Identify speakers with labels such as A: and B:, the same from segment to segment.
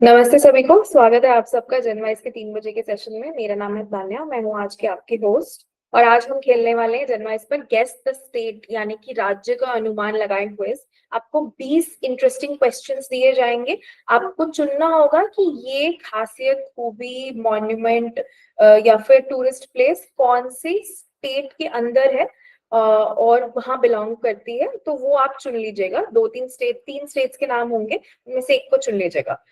A: नमस्ते सभी को। स्वागत है आप सबका जनवाइस के 3 बजे के सेशन में। मेरा नाम है तान्या, मैं हूँ आज के आपकी होस्ट। और आज हम खेलने वाले हैं जनवाइस पर गेस द स्टेट यानी कि राज्य का अनुमान लगाएं क्विज। आपको 20 इंटरेस्टिंग क्वेश्चंस दिए जाएंगे। आपको चुनना होगा कि ये खासियत, खूबी, मॉन्यूमेंट या फिर टूरिस्ट प्लेस कौन सी स्टेट के अंदर है और वहां बिलोंग करती है। तो वो आप चुन लीजिएगा। तीन स्टेट्स के नाम होंगे, उनमें से एक को चुन लीजिएगा।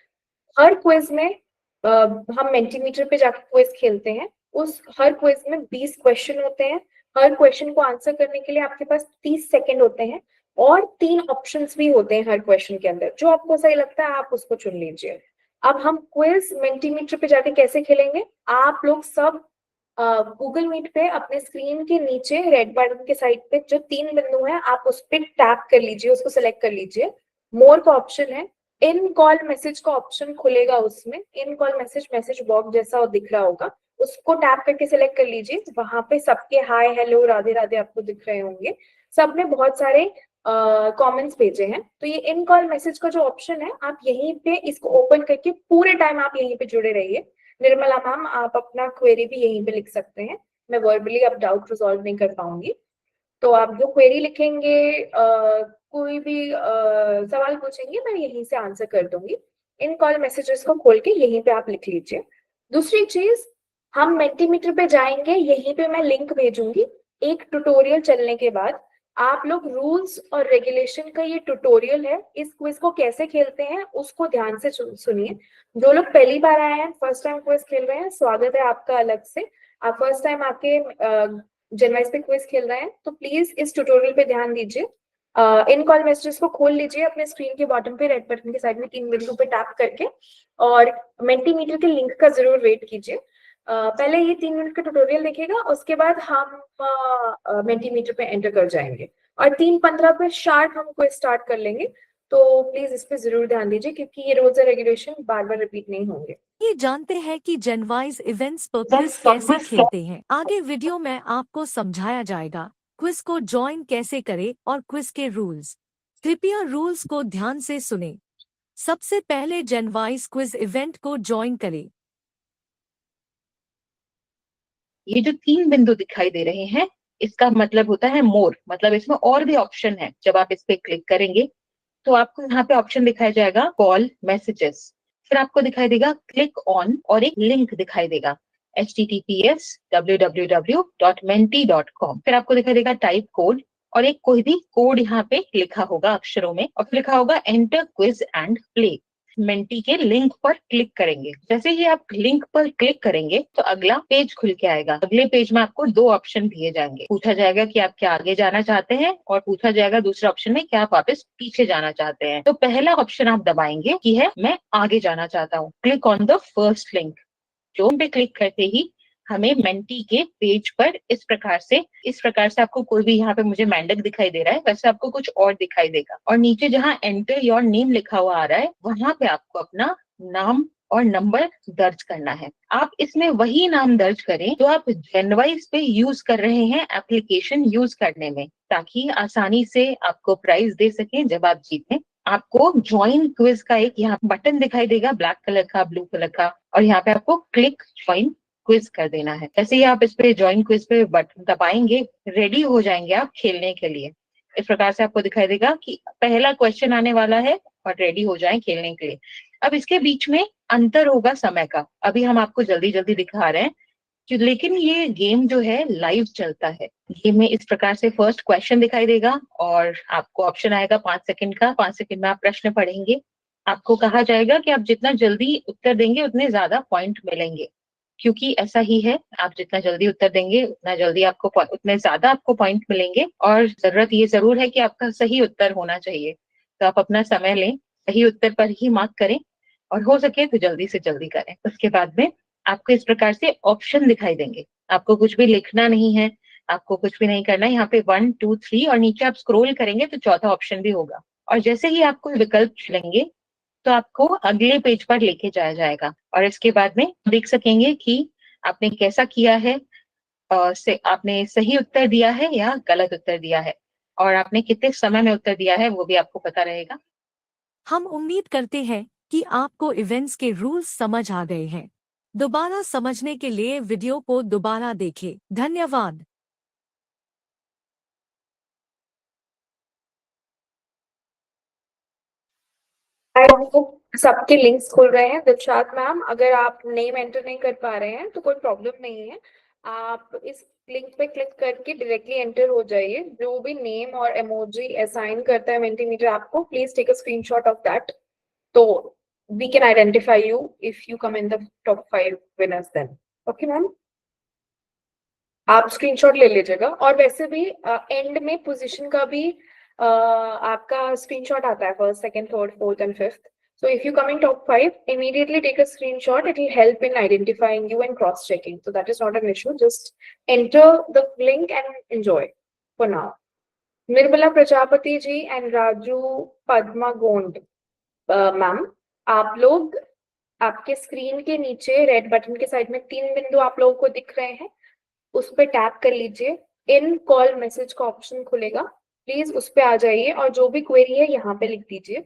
A: हर क्विज में हम मेंटीमीटर पे जाकर क्विज खेलते हैं। उस हर क्विज में 20 क्वेश्चन होते हैं। हर क्वेश्चन को आंसर करने के लिए आपके पास 30 सेकंड होते हैं और 3 ऑप्शंस भी होते हैं हर क्वेश्चन के अंदर। जो आपको सही लगता है आप उसको चुन लीजिए। अब हम क्विज मेंटीमीटर पे जाके कैसे खेलेंगे, आप लोग सब गूगल मीट पे अपने स्क्रीन के नीचे रेड बटन के साइड पे जो 3 बिंदु है आप उस पर टैप कर लीजिए, उसको सिलेक्ट कर लीजिए। मोर का ऑप्शन है, इन कॉल मैसेज का ऑप्शन खुलेगा। उसमें इन कॉल मैसेज बॉक्स जैसा दिख रहा होगा, उसको टैप करके सिलेक्ट कर लीजिए। वहां पे सबके हाय हेलो राधे राधे आपको दिख रहे होंगे। सब में बहुत सारे कमेंट्स भेजे हैं। तो ये इन कॉल मैसेज का जो ऑप्शन है, आप यहीं पे इसको ओपन करके पूरे टाइम आप यहीं पे जुड़े रहिए। निर्मला मैम, आप अपना क्वेरी भी यहीं पे लिख सकते हैं। मैं वर्बली अब डाउट रिजॉल्व नहीं कर पाऊंगी। तो आप जो क्वेरी लिखेंगे, कोई भी सवाल पूछेंगे, मैं यहीं से आंसर कर दूंगी। इन कॉल मैसेजेस को खोल के यहीं पे आप लिख लीजिए। दूसरी चीज, हम मेंटीमीटर पे जाएंगे, यहीं पे मैं लिंक भेजूंगी। एक ट्यूटोरियल चलने के बाद आप लोग रूल्स और रेगुलेशन का ये ट्यूटोरियल है, इस क्विज को कैसे खेलते हैं उसको ध्यान से सुनिए। जो लोग पहली बार आए हैं, फर्स्ट टाइम क्विज खेल रहे हैं, स्वागत है आपका अलग से। आप फर्स्ट टाइम आके जनवाइस पे क्विज खेल रहे हैं तो प्लीज इस ट्यूटोरियल पे ध्यान दीजिए। इन कॉल मैसेजेस को खोल लीजिए अपने स्क्रीन के बॉटम पे, रेड बटन के साइड में 3 बिंदु पे टैप करके, और मेंटीमीटर के लिंक का जरूर वेट कीजिए। पहले ये 3 मिनट का ट्यूटोरियल देखिएगा, उसके बाद हम मेंटीमीटर पे एंटर कर जाएंगे और 3:15 पे शार्प हम क्विज स्टार्ट कर लेंगे। तो प्लीज इस पे जरूर ध्यान दीजिए क्योंकि ये rules and regulation bar bar repeat नहीं होंगे।
B: ये जानते हैं कि जनवाइज इवेंट्स पर क्विज कैसे खेलते हैं। आगे वीडियो में आपको समझाया जाएगा क्विज को ज्वाइन कैसे करें और क्विज के रूल्स। कृपया रूल्स को ध्यान से सुने। सबसे पहले जनवाइज क्विज इवेंट को ज्वाइन करें।
C: ये जो 3 बिंदु दिखाई दे रहे हैं, इसका मतलब होता है मोर, मतलब इसमें और भी ऑप्शन है। जब आप इस पे क्लिक करेंगे तो आपको यहाँ पे ऑप्शन दिखाई जाएगा कॉल मैसेजेस, फिर आपको दिखाई देगा क्लिक ऑन और एक लिंक दिखाई देगा https://www.menti.com। फिर आपको दिखाई देगा टाइप कोड और एक कोई भी कोड यहाँ पे लिखा होगा अक्षरों में, और फिर लिखा होगा enter quiz and play. Menti के लिंक पर क्लिक करेंगे। जैसे ही आप लिंक पर क्लिक करेंगे तो अगला पेज खुल के आएगा। अगले पेज में आपको 2 ऑप्शन दिए जाएंगे। पूछा जाएगा कि आप क्या आगे जाना चाहते हैं, और पूछा जाएगा दूसरे ऑप्शन में क्या आप वापस पीछे जाना चाहते हैं। तो पहला ऑप्शन आप दबाएंगे कि है मैं आगे जाना चाहता हूँ, click on the first link. जो पे क्लिक करते ही हमें मेंटी के पेज पर इस प्रकार से आपको कोई भी, यहाँ पे मुझे मेंडक दिखाई दे रहा है, वैसे आपको कुछ और दिखाई देगा। और नीचे जहाँ एंटर योर नेम लिखा हुआ आ रहा है, वहां पे आपको अपना नाम और नंबर दर्ज करना है। आप इसमें वही नाम दर्ज करें जो आप जनवाइस पे यूज कर रहे हैं एप्लीकेशन यूज करने में, ताकि आसानी से आपको प्राइज दे सकें जब आप जीतें। आपको ज्वाइन क्विज का एक यहाँ बटन दिखाई देगा, ब्लैक कलर का, ब्लू कलर का, और यहाँ पे आपको क्लिक ज्वाइन क्विज कर देना है। जैसे ही आप इस पे ज्वाइन क्विज पे बटन दबाएंगे, रेडी हो जाएंगे आप खेलने के लिए। इस प्रकार से आपको दिखाई देगा कि पहला क्वेश्चन आने वाला है और रेडी हो जाएं खेलने के लिए। अब इसके बीच में अंतर होगा समय का, अभी हम आपको जल्दी जल्दी दिखा रहे हैं लेकिन ये गेम जो है लाइव चलता है। गेम में इस प्रकार से फर्स्ट क्वेश्चन दिखाई देगा और आपको ऑप्शन आएगा 5 सेकंड का। 5 सेकंड में आप प्रश्न पढ़ेंगे। आपको कहा जाएगा कि आप जितना जल्दी उत्तर देंगे उतने ज्यादा पॉइंट मिलेंगे, क्योंकि ऐसा ही है, आप जितना जल्दी उत्तर देंगे उतने ज्यादा आपको पॉइंट मिलेंगे। और जरूरत ये जरूर है कि आपका सही उत्तर होना चाहिए। तो आप अपना समय लें, सही उत्तर पर ही मार्क करें, और हो सके तो जल्दी से जल्दी करें। उसके बाद में आपको इस प्रकार से ऑप्शन दिखाई देंगे। आपको कुछ भी लिखना नहीं है, आपको कुछ भी नहीं करना है। यहाँ पे 1 2 3 और नीचे आप स्क्रॉल करेंगे तो चौथा ऑप्शन भी होगा। और जैसे ही आप कोई विकल्प चुनेंगे तो आपको अगले पेज पर लेके जाया जाएगा, और इसके बाद में देख सकेंगे कि आपने कैसा किया है। आपने सही उत्तर दिया है या गलत उत्तर दिया है, और आपने कितने समय में उत्तर दिया है वो भी आपको पता रहेगा।
B: हम उम्मीद करते हैं कि आपको इवेंट्स के रूल्स समझ आ गए हैं। दोबारा समझने के लिए वीडियो को दोबारा देखें। धन्यवाद।
A: आई होप सबके लिंक्स खुल रहे हैं। दिलशाद मैम, अगर आप नेम एंटर नहीं कर पा रहे हैं तो कोई प्रॉब्लम नहीं है, आप इस लिंक पे क्लिक करके डायरेक्टली एंटर हो जाइए। जो भी नेम और इमोजी असाइन करता है मेंटीमीटर आपको, please take a screenshot of that, तो we can identify you if you come in the top 5 winners then. Okay ma'am, आप स्क्रीनशॉट ले लीजिएगा। और वैसे भी एंड में पोजीशन का भी आपका स्क्रीनशॉट आता है, first, second, third, fourth and fifth. So if you come in top 5, immediately take a screenshot. It will help in identifying you and cross-checking. So that is not an issue. Just enter the link and enjoy for now. Nirmala Prajapati ji and Raju Padma Gond, ma'am, आप लोग आपके screen के नीचे red button के side में 3 बिंदु आप लोगों को दिख रहे हैं, उस पर टैप कर लीजिए। इन कॉल मैसेज का ऑप्शन खुलेगा, प्लीज उस पर आ जाइए और जो भी क्वेरी है यहाँ पे लिख दीजिए।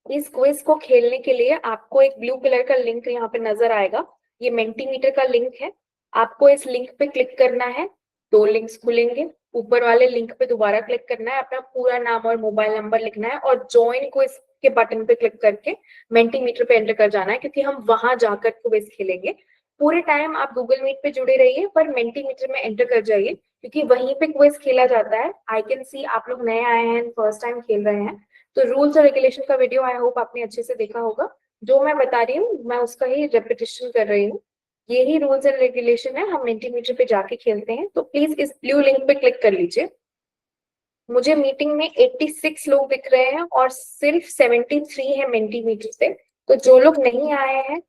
A: इस क्विज को खेलने के लिए आपको एक ब्लू कलर का लिंक यहाँ पे नजर आएगा, ये मेंटीमीटर का लिंक है। आपको इस लिंक पे क्लिक करना है, 2 लिंक्स खुलेंगे। ऊपर वाले लिंक पे दोबारा क्लिक करना है, अपना पूरा नाम और मोबाइल नंबर लिखना है और ज्वाइन क्विज के बटन पे क्लिक करके मेंटीमीटर पे एंटर कर जाना है, क्योंकि हम वहां जाकर क्विज खेलेंगे। पूरे टाइम आप गूगल मीट पे जुड़े रहिए, पर मेंटीमीटर में एंटर कर जाइए, क्योंकि वहीं पे क्विज खेला जाता है। आई कैन सी आप लोग नए आए हैं, फर्स्ट टाइम खेल रहे हैं, तो रूल्स और रेगुलेशन का वीडियो आई होप आपने अच्छे से देखा होगा। जो मैं बता रही हूँ मैं उसका ही रेपिटेशन कर रही हूँ। यही रूल्स एंड रेगुलेशन है, हम मेंटीमीटर पे जाके खेलते हैं। तो प्लीज इस ब्लू लिंक पे क्लिक कर लीजिए। मुझे मीटिंग में 86 लोग दिख रहे हैं और सिर्फ 73 है मेंटीमीटर से। तो जो लोग नहीं आए हैं,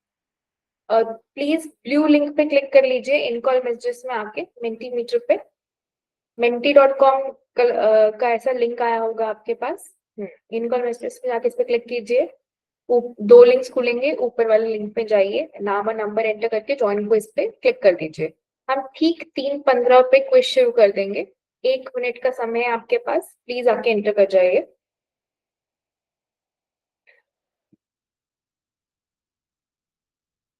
A: प्लीज ब्लू लिंक पे क्लिक कर लीजिए, इन कॉल मैसेजेस में आके मेंटीमीटर पे menti.com का ऐसा लिंक आया होगा आपके पास। इन कॉल मैसेजेस में जाके इस पे क्लिक कीजिए, 2 लिंक्स खुलेंगे, ऊपर वाले लिंक पे जाइए, नाम और नंबर एंटर करके ज्वाइन को इस पे क्लिक कर दीजिए। हम ठीक 3:15 पे क्विज शुरू कर देंगे। 1 मिनट का समय है आपके पास, प्लीज आके एंटर कर जाइए।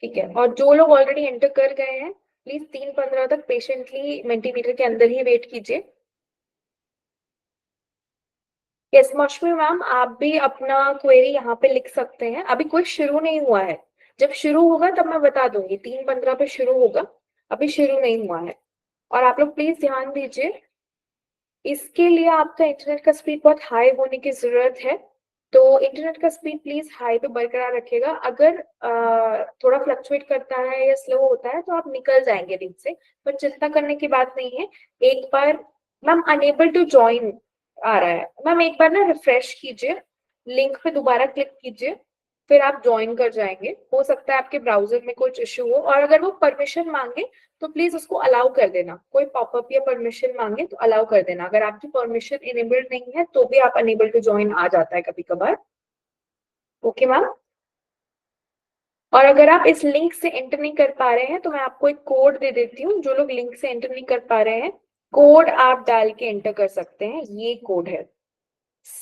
A: ठीक है, और जो लोग ऑलरेडी एंटर कर गए हैं, प्लीज 3:15 तक पेशेंटली मेंटीमीटर के अंदर ही वेट कीजिए। यस मौसमी मैम, आप भी अपना क्वेरी यहाँ पे लिख सकते हैं। अभी कोई शुरू नहीं हुआ है, जब शुरू होगा तब मैं बता दूंगी। 3:15 पे शुरू होगा, अभी शुरू नहीं हुआ है। और आप लोग प्लीज ध्यान दीजिए, इसके लिए आपका इंटरनेट का स्पीड बहुत हाई होने की जरूरत है। तो इंटरनेट का स्पीड प्लीज हाई पे बरकरार रखिएगा। अगर थोड़ा फ्लक्चुएट करता है या स्लो होता है तो आप निकल जाएंगे लिंक से, पर चिंता करने की बात नहीं है। एक बार मैम अनेबल टू ज्वाइन आ रहा है, मैम एक बार ना रिफ्रेश कीजिए, लिंक पे दोबारा क्लिक कीजिए, फिर आप ज्वाइन कर जाएंगे। हो सकता है आपके ब्राउजर में कुछ इश्यू हो, और अगर वो परमिशन मांगे तो प्लीज उसको अलाउ कर देना। कोई पॉपअप या परमिशन मांगे तो अलाउ कर देना। अगर आपकी परमिशन इनेबल्ड नहीं है तो भी आप अनेबल टू ज्वाइन आ जाता है कभी कभार। ओके मैम, और अगर आप इस लिंक से एंटर नहीं कर पा रहे हैं तो मैं आपको एक कोड दे देती हूँ। जो लोग लिंक से एंटर नहीं कर पा रहे हैं, कोड आप डाल के एंटर कर सकते हैं। ये कोड है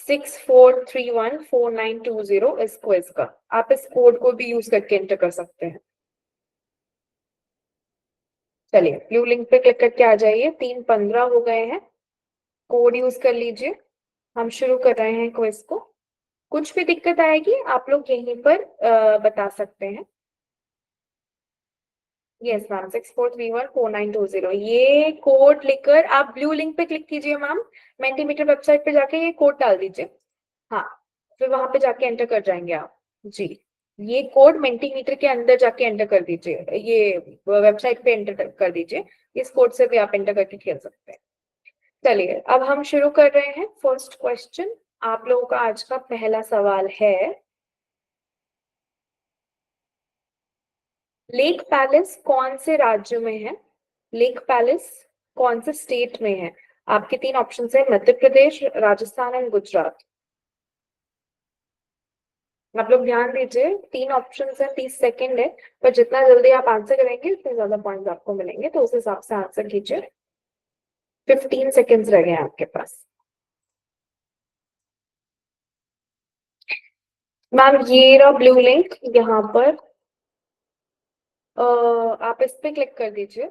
A: 64314920 इस क्विज का। आप इस कोड को भी यूज करके एंटर कर सकते हैं। चलिए ब्लू लिंक पे क्लिक करके आ जाइए, 3:15 हो गए हैं, कोड यूज कर लीजिए। हम शुरू कर रहे हैं क्विज को। कुछ भी दिक्कत आएगी आप लोग यहीं पर बता सकते हैं। यस मैम, 64314920, ये कोड लिखकर आप ब्लू लिंक पे क्लिक कीजिए मैम। मेंटीमीटर वेबसाइट पे जाके ये कोड डाल दीजिए। हाँ, फिर वहां पे जाके एंटर कर जाएंगे आप जी। ये कोड मेंटीमीटर के अंदर जाके एंटर कर दीजिए, ये वेबसाइट पे एंटर कर दीजिए। इस कोड से भी आप एंटर करके खेल सकते हैं। चलिए अब हम शुरू कर रहे हैं। फर्स्ट क्वेश्चन आप लोगों का आज का पहला सवाल है, लेक पैलेस कौन से राज्य में है? लेक पैलेस कौन से स्टेट में है? आपके 3 ऑप्शन है, मध्य प्रदेश, राजस्थान एंड गुजरात। आप लोग ध्यान दीजिए, 3 ऑप्शन है, 30 सेकेंड है, पर जितना जल्दी आप आंसर करेंगे उतने ज्यादा पॉइंट्स आपको मिलेंगे, तो उस हिसाब से आंसर कीजिए। 15 सेकेंड्स रह गए आपके पास। मैम ये रहा ब्लू लिंक यहाँ पर। आप इस पे क्लिक कर दीजिए।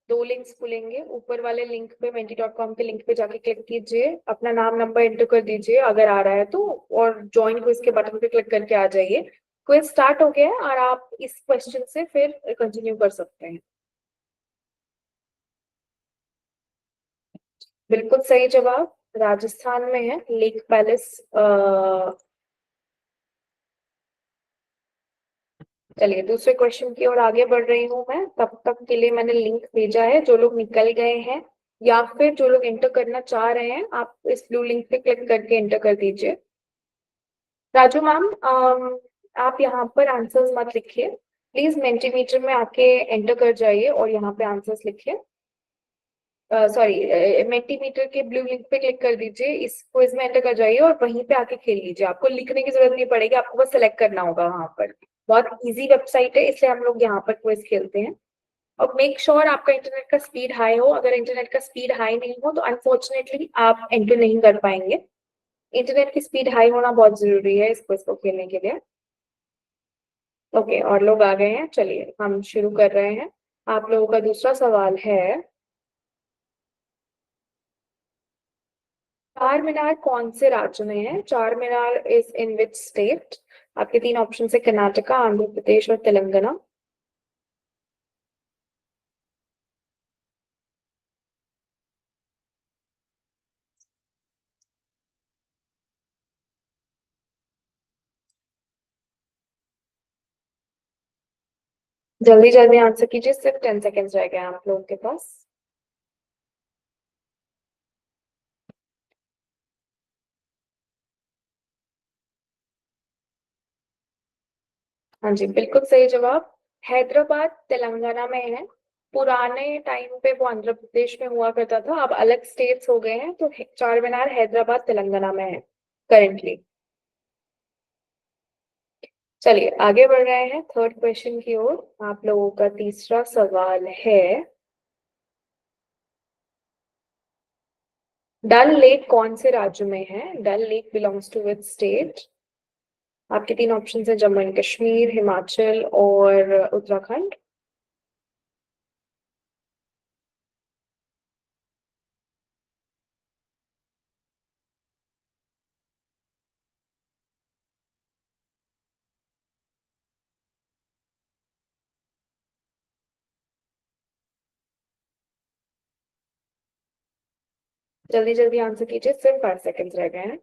A: दो लिंक्स खुलेंगे, ऊपर वाले लिंक पे menti.com के लिंक पे जाके क्लिक कीजिए, अपना नाम नंबर एंटर कर दीजिए अगर आ रहा है तो, और ज्वाइन क्विज के बटन पे क्लिक करके आ जाइए। क्विज स्टार्ट हो गया है और आप इस क्वेश्चन से फिर कंटिन्यू कर सकते हैं। बिल्कुल सही जवाब राजस्थान में है, लेक पैलेस। चलिए दूसरे क्वेश्चन की ओर आगे बढ़ रही हूँ मैं, तब तक के लिए मैंने लिंक भेजा है। जो लोग निकल गए हैं या फिर जो लोग एंटर करना चाह रहे हैं, आप इस ब्लू लिंक पे क्लिक करके एंटर कर दीजिए। राजू मैम, आप यहाँ पर आंसर्स मत लिखिए, प्लीज मेंटीमीटर में आके एंटर कर जाइए और यहाँ पे आंसर्स लिखिए। सॉरी, मेंटीमीटर के ब्लू लिंक पे क्लिक कर दीजिए, इस क्विज में एंटर कर जाइए और वहीं पे आके खेल लीजिए। आपको लिखने की जरूरत नहीं पड़ेगी, आपको बस सेलेक्ट करना होगा वहां पर। बहुत इजी वेबसाइट है, इसलिए हम लोग यहाँ पर क्विज खेलते हैं। और मेक श्योर आपका इंटरनेट का स्पीड हाई हो, अगर इंटरनेट का स्पीड हाई नहीं हो तो अनफॉर्चुनेटली आप एंटर नहीं कर पाएंगे। इंटरनेट की स्पीड हाई होना बहुत जरूरी है इस क्विज को खेलने के लिए। ओके, और लोग आ गए हैं, चलिए हम शुरू कर रहे हैं। आप लोगों का दूसरा सवाल है, चार मीनार कौन से राज्य में है? चार मीनार इज इन विच स्टेट? आपके तीन ऑप्शन है, कर्नाटका, आंध्र प्रदेश और तेलंगाना। जल्दी जल्दी आंसर कीजिए, सिर्फ 10 सेकेंड्स रह गए हैं आप लोगों के पास। हाँ जी, बिल्कुल सही जवाब। हैदराबाद तेलंगाना में है। पुराने टाइम पे वो आंध्र प्रदेश में हुआ करता था, अब अलग स्टेट्स हो गए हैं, तो चार मीनार हैदराबाद तेलंगाना में है करेंटली। चलिए आगे बढ़ रहे हैं थर्ड क्वेश्चन की ओर। आप लोगों का तीसरा सवाल है, डल लेक कौन से राज्य में है? Dal Lake belongs to which state? आपके तीन ऑप्शन है, जम्मू एंड कश्मीर, हिमाचल और उत्तराखंड। जल्दी जल्दी आंसर कीजिए, सिर्फ 5 सेकंड रह गए हैं।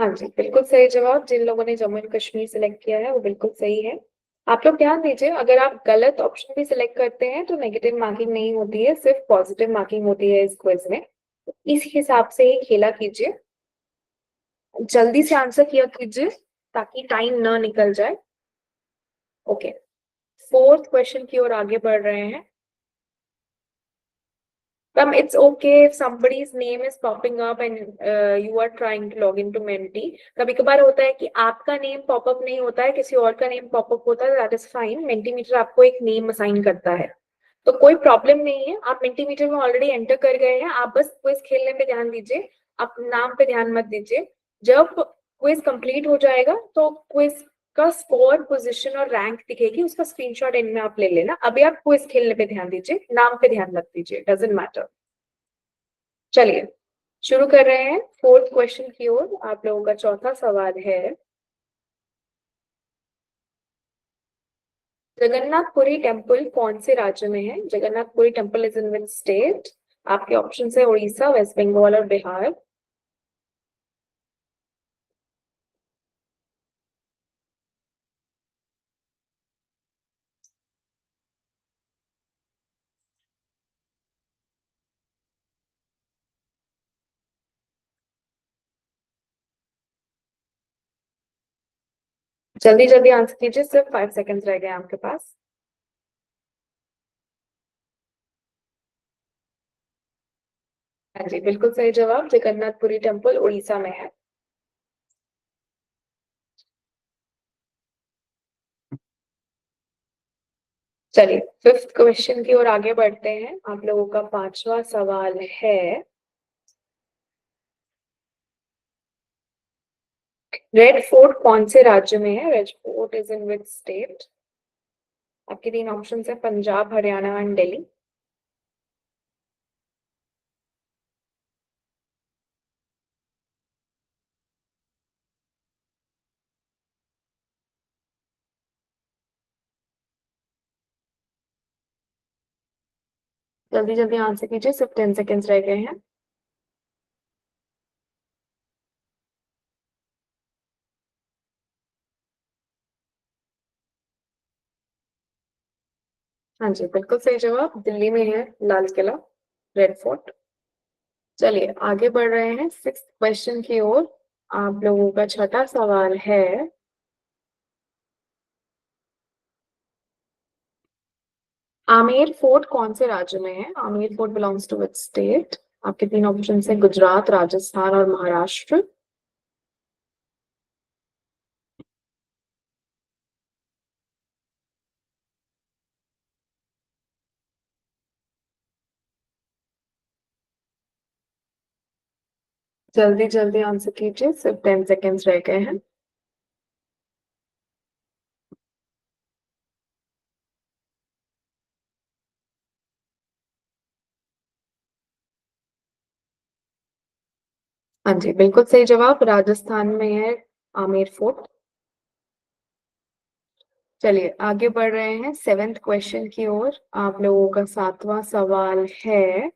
A: हाँ जी, बिल्कुल सही जवाब। जिन लोगों ने जम्मू एंड कश्मीर सिलेक्ट किया है वो बिल्कुल सही है। आप लोग ध्यान दीजिए, अगर आप गलत ऑप्शन भी सिलेक्ट करते हैं तो नेगेटिव मार्किंग नहीं होती है, सिर्फ पॉजिटिव मार्किंग होती है इस क्विज में। इस हिसाब से ही खेला कीजिए, जल्दी से आंसर किया कीजिए ताकि टाइम ना निकल जाए। ओके, फोर्थ क्वेश्चन की ओर आगे बढ़ रहे हैं। It's okay if somebody's name is popping up and you are trying to log into Menti. कभी कभार होता है कि आपका नेम पॉपअप नहीं होता है, किसी और का नेम पॉपअप होता है, दैट इज फाइन। मेंटीमीटर आपको एक नेम असाइन करता है, तो कोई प्रॉब्लम नहीं है। आप मेंटीमीटर में ऑलरेडी एंटर कर गए हैं, आप बस क्विज खेलने पे ध्यान दीजिए, आप नाम पे ध्यान मत दीजिए। जब क्विज कंप्लीट हो जाएगा तो क्विज का स्कोर, पोजीशन और रैंक दिखेगी, उसका स्क्रीनशॉट एंड में आप ले लेना। अभी आप क्विज खेलने पे ध्यान दीजिए, नाम पे ध्यान मत दीजिए, डजेंट मैटर। चलिए शुरू कर रहे हैं फोर्थ क्वेश्चन की ओर। आप लोगों का चौथा सवाल है, जगन्नाथपुरी टेम्पल कौन से राज्य में है? Jagannathpuri temple is in which state? आपके ऑप्शन है, उड़ीसा, वेस्ट बंगाल और बिहार। जल्दी जल्दी आंसर कीजिए, सिर्फ 5 सेकंड रह गए हैं आपके पास। हाँ जी, बिल्कुल सही जवाब, जगन्नाथपुरी टेम्पल उड़ीसा में है। चलिए फिफ्थ क्वेश्चन की ओर आगे बढ़ते हैं। आप लोगों का पांचवा सवाल है, रेड फोर्ट कौन से राज्य में है? Red fort is in which state? आपके तीन ऑप्शन है, पंजाब, हरियाणा एंड दिल्ली। जल्दी जल्दी आंसर कीजिए, सिर्फ 10 सेकेंड्स रह गए हैं। हाँ जी, बिल्कुल सही जवाब, दिल्ली में है लाल किला, रेड फोर्ट। चलिए आगे बढ़ रहे हैं 6th क्वेश्चन की ओर। आप लोगों का छठा सवाल है, आमेर फोर्ट कौन से राज्य में है? Amer fort belongs to which state? आपके तीन ऑप्शन है, गुजरात, राजस्थान और महाराष्ट्र। जल्दी जल्दी आंसर कीजिए, सिर्फ 10 सेकेंड्स रह गए हैं। हाँ जी, बिल्कुल सही जवाब, राजस्थान में है आमेर फोर्ट। चलिए आगे बढ़ रहे हैं 7th क्वेश्चन की ओर। आप लोगों का 7वां सवाल है,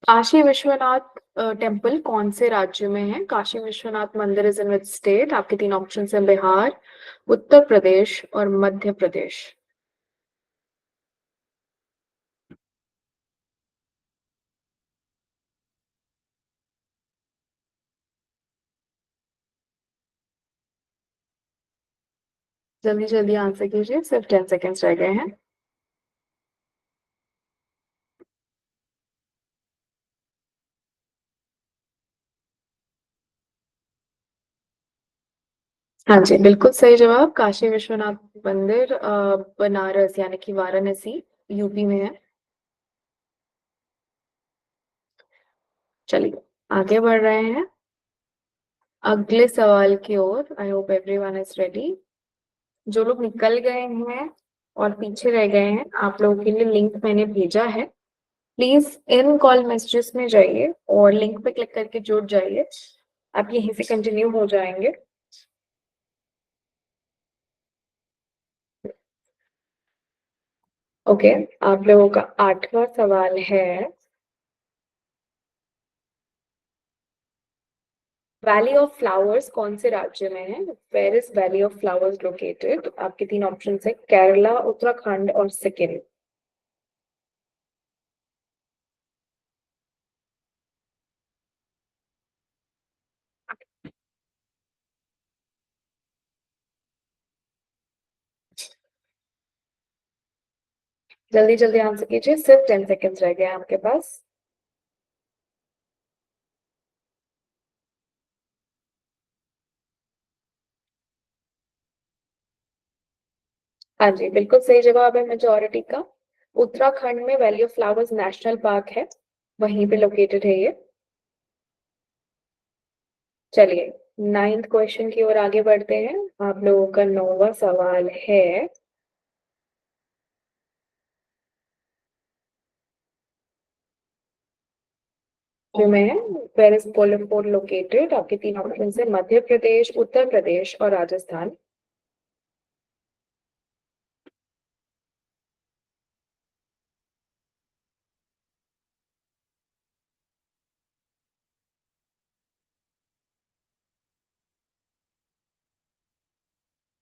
A: काशी विश्वनाथ टेम्पल कौन से राज्य में है? काशी विश्वनाथ मंदिर इज इन विच स्टेट? आपके तीन ऑप्शन है, बिहार, उत्तर प्रदेश और मध्य प्रदेश। जल्दी जल्दी आंसर कीजिए, सिर्फ 10 सेकेंड्स रह गए हैं। हाँ जी, बिल्कुल सही जवाब, काशी विश्वनाथ मंदिर बनारस यानी कि वाराणसी, यूपी में है। चलिए आगे बढ़ रहे हैं अगले सवाल की ओर। I hope everyone is ready. जो लोग निकल गए हैं और पीछे रह गए हैं, आप लोगों के लिए लिंक मैंने भेजा है, प्लीज इन कॉल मैसेजेस में जाइए और लिंक पे क्लिक करके जुड़ जाइए। आप यहीं से कंटिन्यू हो जाएंगे। ओके, आप लोगों का 8वां सवाल है, वैली ऑफ फ्लावर्स कौन से राज्य में है? Where is valley of flowers located? आपके तीन ऑप्शन है, केरला, उत्तराखंड और सिक्किम। जल्दी जल्दी आंसर कीजिए, सिर्फ 10 सेकेंड्स रह गए हैं आपके पास। हाँ जी, बिल्कुल सही जवाब है मेजोरिटी का। उत्तराखंड में valley of flowers national park है, वहीं पे लोकेटेड है ये। चलिए 9th क्वेश्चन की ओर आगे बढ़ते हैं। आप लोगों का 9वां सवाल है, में वेयर इज कोल्हापुर लोकेटेड? आपके तीन ऑप्शन है, मध्य प्रदेश, उत्तर प्रदेश और राजस्थान।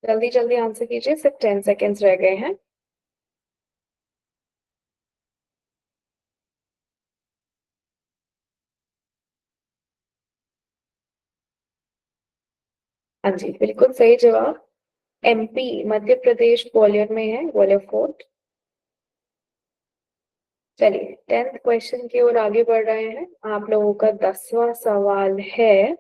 A: जल्दी जल्दी आंसर कीजिए, सिर्फ 10 सेकेंड्स रह गए हैं। हाँ जी, बिल्कुल सही जवाब, एमपी मध्य प्रदेश ग्वालियर में है, ग्वालियर फोर्ट। चलिए 10th क्वेश्चन की ओर आगे बढ़ रहे हैं। आप लोगों का 10वां सवाल है,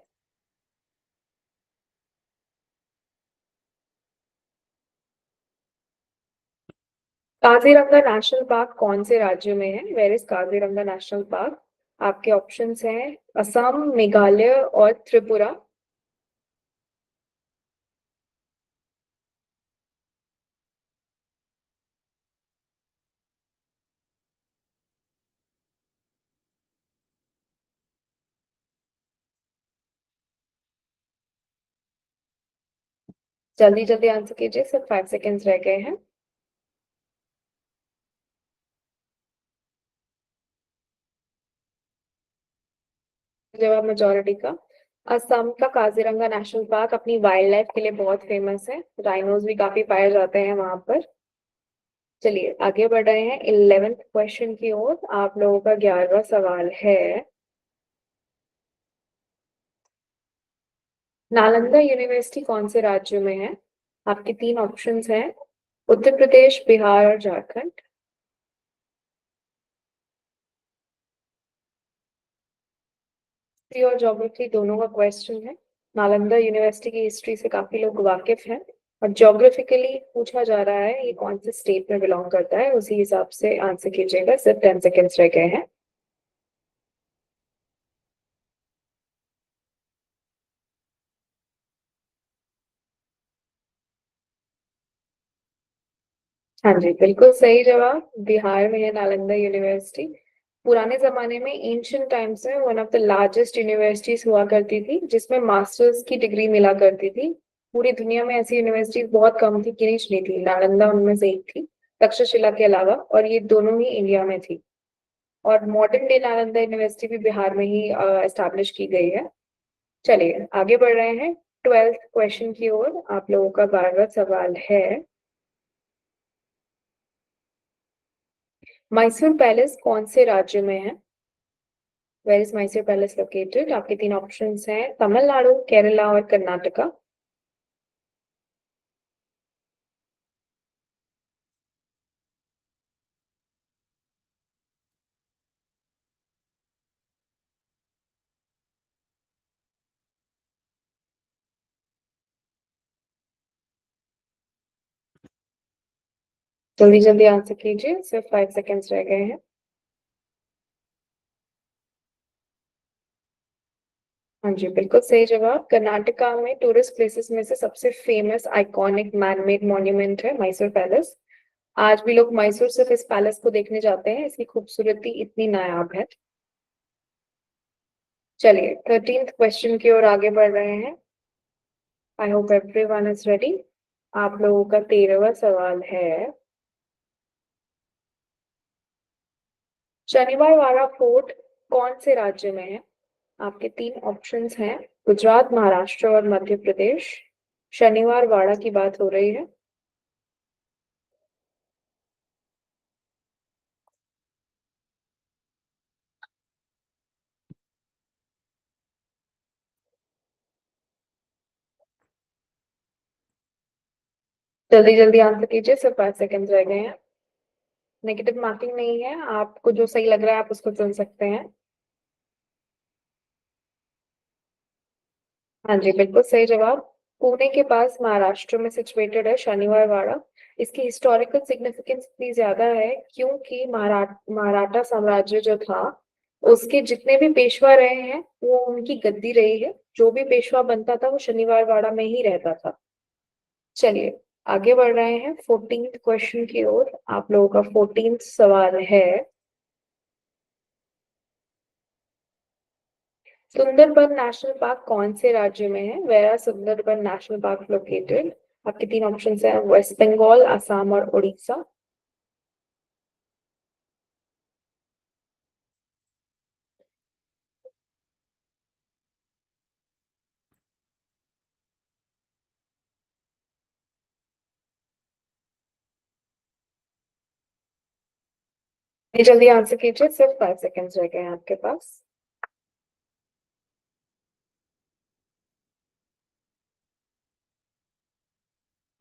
A: काजीरंगा नेशनल पार्क कौन से राज्य में है? Where is Kaziranga national park? आपके ऑप्शंस हैं असम, मेघालय और त्रिपुरा। जल्दी जल्दी आंसर कीजिए, सिर्फ 5 सेकेंड्स रह गए हैं। जवाब मेजोरिटी का असम का काजीरंगा नेशनल पार्क अपनी वाइल्ड लाइफ के लिए बहुत फेमस है। राइनोज भी काफी पाए जाते हैं वहां पर। चलिए आगे बढ़ रहे हैं 11th क्वेश्चन की ओर। आप लोगों का 11वां सवाल है, नालंदा यूनिवर्सिटी कौन से राज्य में है? आपके 3 ऑप्शंस हैं उत्तर प्रदेश, बिहार और झारखंड। हिस्ट्री और ज्योग्राफी दोनों का क्वेश्चन है। नालंदा यूनिवर्सिटी की हिस्ट्री से काफी लोग वाकिफ हैं और ज्योग्राफिकली पूछा जा रहा है ये कौन से स्टेट में बिलोंग करता है, उसी हिसाब से आंसर कीजिएगा। सिर्फ 10 सेकेंड्स रह गए हैं। हाँ जी, बिल्कुल सही जवाब। बिहार में है नालंदा यूनिवर्सिटी। पुराने जमाने में एंशियंट टाइम्स में one of the largest universities हुआ करती थी, जिसमें मास्टर्स की डिग्री मिला करती थी। पूरी दुनिया में ऐसी यूनिवर्सिटीज बहुत कम थी, गिनी चुनी थी। नालंदा उनमें से एक थी, तक्षशिला के अलावा, और ये दोनों ही इंडिया में थी। और मॉडर्न डे नालंदा यूनिवर्सिटी भी बिहार में ही एस्टैब्लिश की गई है। चलिए आगे बढ़ रहे हैं 12th क्वेश्चन की ओर। आप लोगों का 12वां सवाल है, मैसूर पैलेस कौन से राज्य में है? Where is Mysore palace located? आपके 3 ऑप्शंस हैं तमिलनाडु, केरला और कर्नाटका। जल्दी जल्दी आंसर कीजिए, सिर्फ 5 सेकेंड्स रह गए हैं। हाँ जी, बिल्कुल सही जवाब। कर्नाटका में टूरिस्ट प्लेसेस में से सबसे फेमस आइकॉनिक मैनमेड मॉन्यूमेंट है मैसूर पैलेस। आज भी लोग मैसूर सिर्फ इस पैलेस को देखने जाते हैं, इसकी खूबसूरती इतनी नायाब है। चलिए 13th क्वेश्चन की ओर आगे बढ़ रहे हैं। आई होप एवरीवन इज रेडी। आप लोगों का 13वां सवाल है, शनिवार वाला फोर्ट कौन से राज्य में है? आपके 3 ऑप्शंस हैं गुजरात, महाराष्ट्र और मध्य प्रदेश। शनिवार वाड़ा की बात हो रही है। जल्दी जल्दी आंसर कीजिए, सिर्फ 5 सेकेंड रह गए हैं। नेगेटिव मार्किंग नहीं है, आपको जो सही लग रहा है आप उसको चुन सकते हैं। हाँ जी, बिल्कुल सही जवाब। पुणे के पास महाराष्ट्र में सिचुएटेड है शनिवार वाड़ा। इसकी हिस्टोरिकल सिग्निफिकेंस इतनी ज्यादा है क्योंकि मराठा साम्राज्य जो था, उसके जितने भी पेशवा रहे हैं वो उनकी गद्दी रही है। जो भी पेशवा बनता था वो शनिवार वाड़ा में ही रहता था। चलिए आगे बढ़ रहे हैं 14th क्वेश्चन की ओर। आप लोगों का 14th सवाल है, सुंदरबन नेशनल पार्क कौन से राज्य में है? Where are Sundarban national park located? आपके 3 ऑप्शन हैं वेस्ट बंगाल, असम और उड़ीसा। जल्दी जल्दी आंसर कीजिए, सिर्फ 5 सेकेंड्स रह गए हैं आपके पास।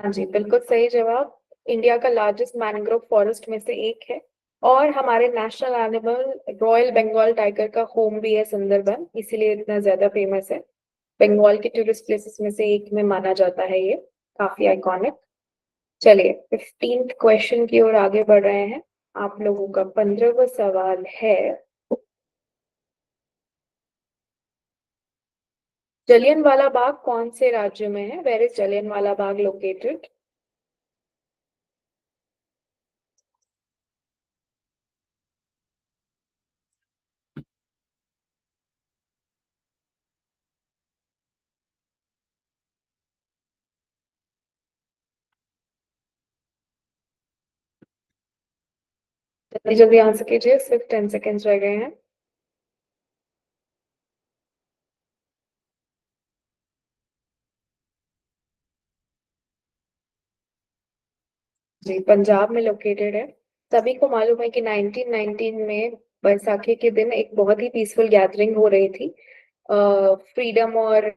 A: हाँ जी, बिल्कुल सही जवाब। इंडिया का लार्जेस्ट मैंग्रोव फॉरेस्ट में से एक है और हमारे national animal royal Bengal tiger का होम भी है सुंदरबन, इसीलिए इतना ज्यादा फेमस है। बंगाल के टूरिस्ट प्लेसेस में से एक में माना जाता है ये, काफी आइकॉनिक। चलिए 15th क्वेश्चन की ओर आगे बढ़ रहे हैं। आप लोगों का 15वां सवाल है, जलियनवाला बाग कौन से राज्य में है? Where is Jallianwala Bagh located? जल्दी जल्दी आंसर कीजिए, सिर्फ 10 सेकेंड्स रह गए हैं। जी, पंजाब में लोकेटेड है। सभी को मालूम है कि 1919 में बैसाखी के दिन एक बहुत ही पीसफुल गैदरिंग हो रही थी, फ्रीडम और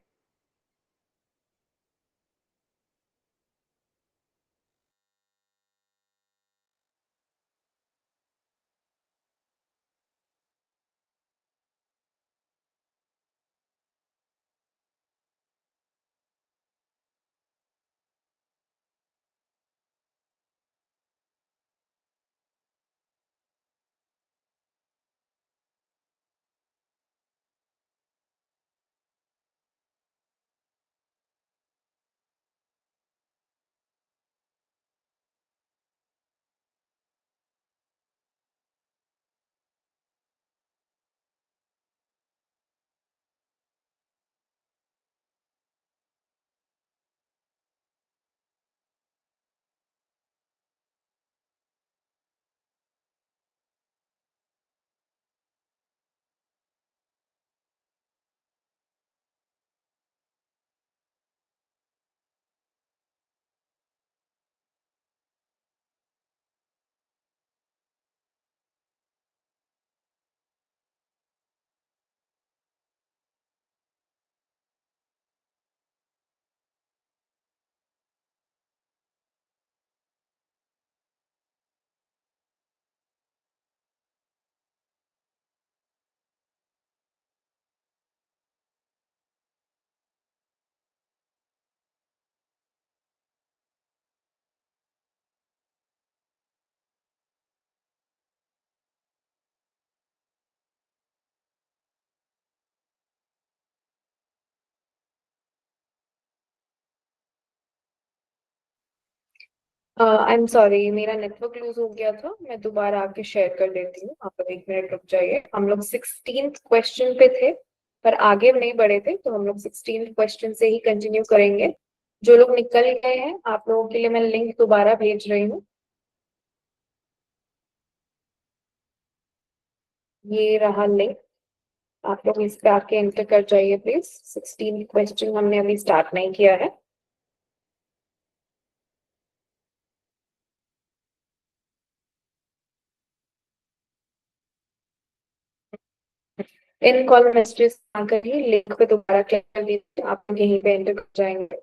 A: आई एम सॉरी, मेरा नेटवर्क लूज हो गया था। मैं दोबारा आके शेयर कर देती हूँ, आप लोग 1 मिनट रुक जाइए। हम लोग 16th क्वेश्चन पे थे पर आगे नहीं बढ़े थे, तो हम लोग 16th क्वेश्चन से ही कंटिन्यू करेंगे। जो लोग निकल गए हैं, आप लोगों के लिए मैं लिंक दोबारा भेज रही हूँ। ये रहा लिंक, आप लोग इस पे आके एंटर कर जाइए प्लीज। 16th क्वेश्चन हमने अभी स्टार्ट नहीं किया है। इन कॉल मैसेजेस आकर ही लिंक पे दोबारा क्लिक कर दीजिए, आप लोग यहीं पे एंटर कर जाएंगे।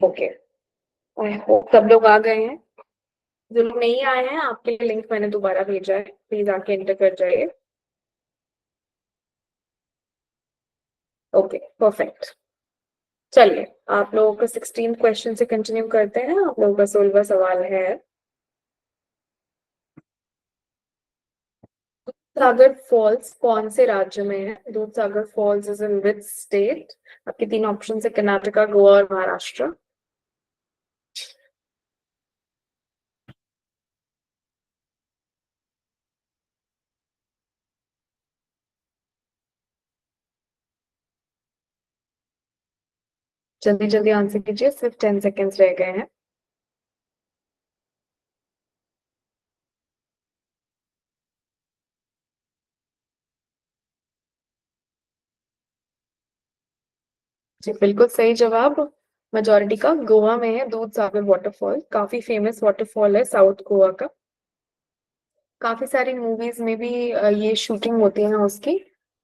A: ओके, आई होप सब लोग आ गए हैं। जो लोग नहीं आए हैं, आपके लिए लिंक मैंने दोबारा भेजा है, प्लीज आके एंटर कर जाइए। Okay, perfect. चलिए, आप लोगों का 16 क्वेश्चन से कंटिन्यू करते हैं। आप लोगों का 16वां सवाल है, सागर फॉल्स कौन से राज्य में है? Dudh Sagar Falls is in which state? आपके 3 ऑप्शन है, कर्नाटका, गोवा और महाराष्ट्र। जल्दी जल्दी आंसर कीजिए, सिर्फ 10 सेकेंड्स रह गए हैं। जी, बिल्कुल सही जवाब। मेजोरिटी का गोवा में है दूध सागर वाटरफॉल, काफी फेमस वाटरफॉल है साउथ गोवा का। काफी सारी मूवीज में भी ये शूटिंग होती है उसकी।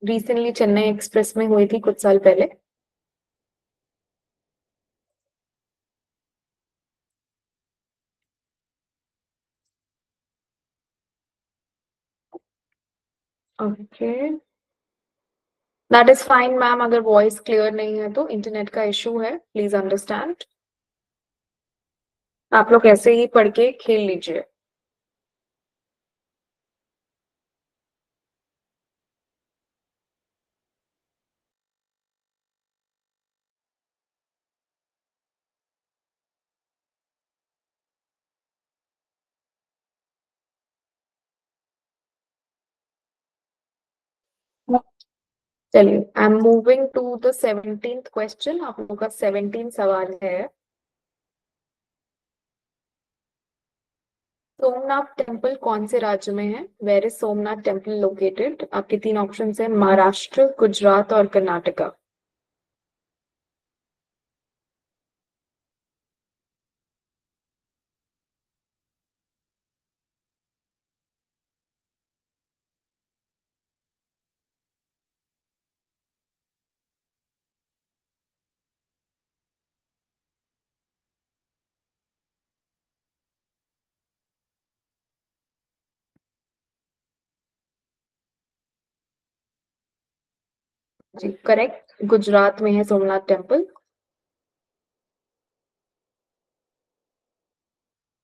A: रिसेंटली चेन्नई एक्सप्रेस में हुई थी कुछ साल पहले। Okay, that is fine ma'am, अगर वॉइस क्लियर नहीं है तो इंटरनेट का इशू है, प्लीज अंडरस्टैंड। आप लोग ऐसे ही पढ़ के खेल लीजिए। चलिए, I am moving to the 17th question. आप लोगों का 17 सवाल है। सोमनाथ टेम्पल कौन से राज्य में है? Where is Somnath temple located? आपके तीन ऑप्शन है, महाराष्ट्र, गुजरात और कर्नाटका। जी करेक्ट, गुजरात में है Somnath temple.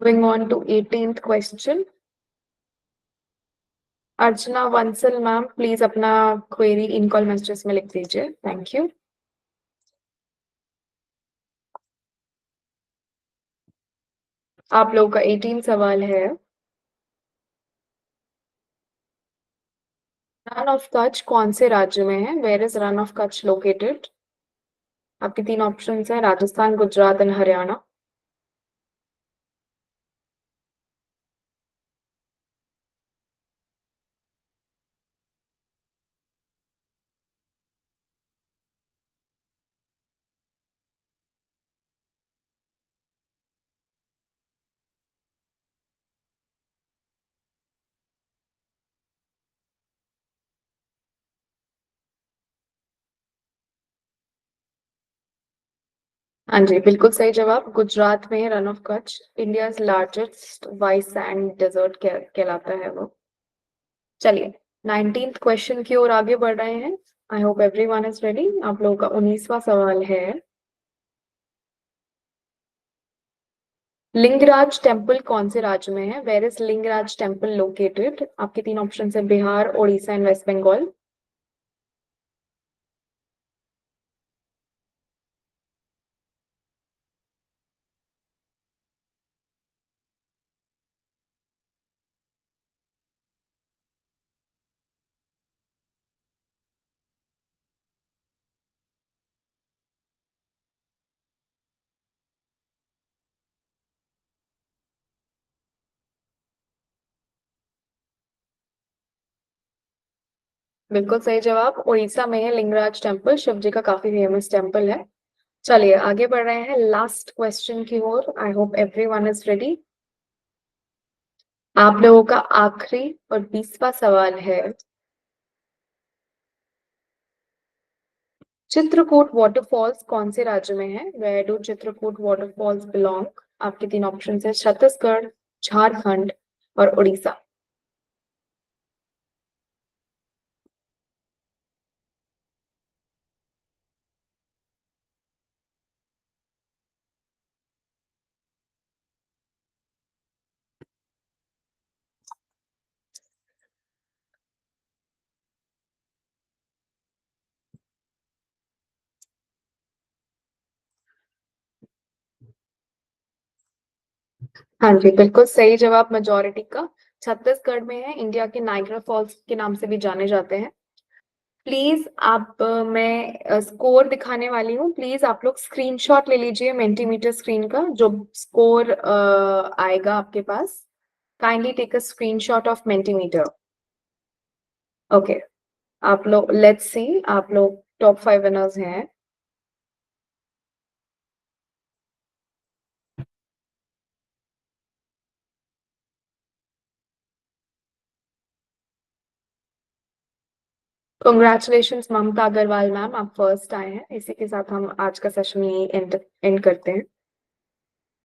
A: Moving on to 18th question. Archana Bansal ma'am, please अपना क्वेरी इन कॉल मैसेजेस में लिख दीजिए, थैंक यू। आप लोगों का 18 सवाल है। रन ऑफ कच्छ कौन से राज्य में है? Where is Rann of Kutch located? आपके तीन ऑप्शन है, राजस्थान, गुजरात एंड हरियाणा। हाँ जी, बिल्कुल सही जवाब, गुजरात में है Rann of Kutch. India largest white sand desert कहलाता है वो। चलिए, 19th क्वेश्चन की ओर आगे बढ़ रहे हैं। आई होप एवरीवन इज रेडी। आप लोगों का 19वां सवाल है। लिंगराज टेम्पल कौन से राज्य में है? Where is Lingaraj temple located? आपके तीन ऑप्शन है, बिहार, उड़ीसा एंड वेस्ट बंगाल। बिल्कुल सही जवाब, उड़ीसा में है लिंगराज टेम्पल, शिव जी का काफी फेमस टेम्पल है। चलिए आगे बढ़ रहे हैं लास्ट क्वेश्चन की ओर। I hope everyone is ready. आप लोगों का आखिरी और 20वां सवाल है। चित्रकूट वाटरफॉल्स कौन से राज्य में है? Where do Chitrakoot waterfalls belong? आपके तीन ऑप्शन है, छत्तीसगढ़, झारखंड और उड़ीसा। हाँ जी, बिल्कुल सही जवाब, मेजोरिटी का छत्तीसगढ़ में है। इंडिया के नाइग्रा फॉल्स के नाम से भी जाने जाते हैं। प्लीज आप मैं स्कोर दिखाने वाली हूँ, प्लीज आप लोग स्क्रीनशॉट ले लीजिए मेंटीमीटर स्क्रीन का, जो स्कोर आएगा आपके पास। Kindly take a screenshot of Mentimeter. Okay, आप लोग लेट्स सी, आप लोग टॉप 5 विनर्स हैं। कॉन्ग्रेचुलेशन ममता अग्रवाल मैम, आप फर्स्ट आए हैं। इसी के साथ हम आज का सेशन यही एंड करते हैं।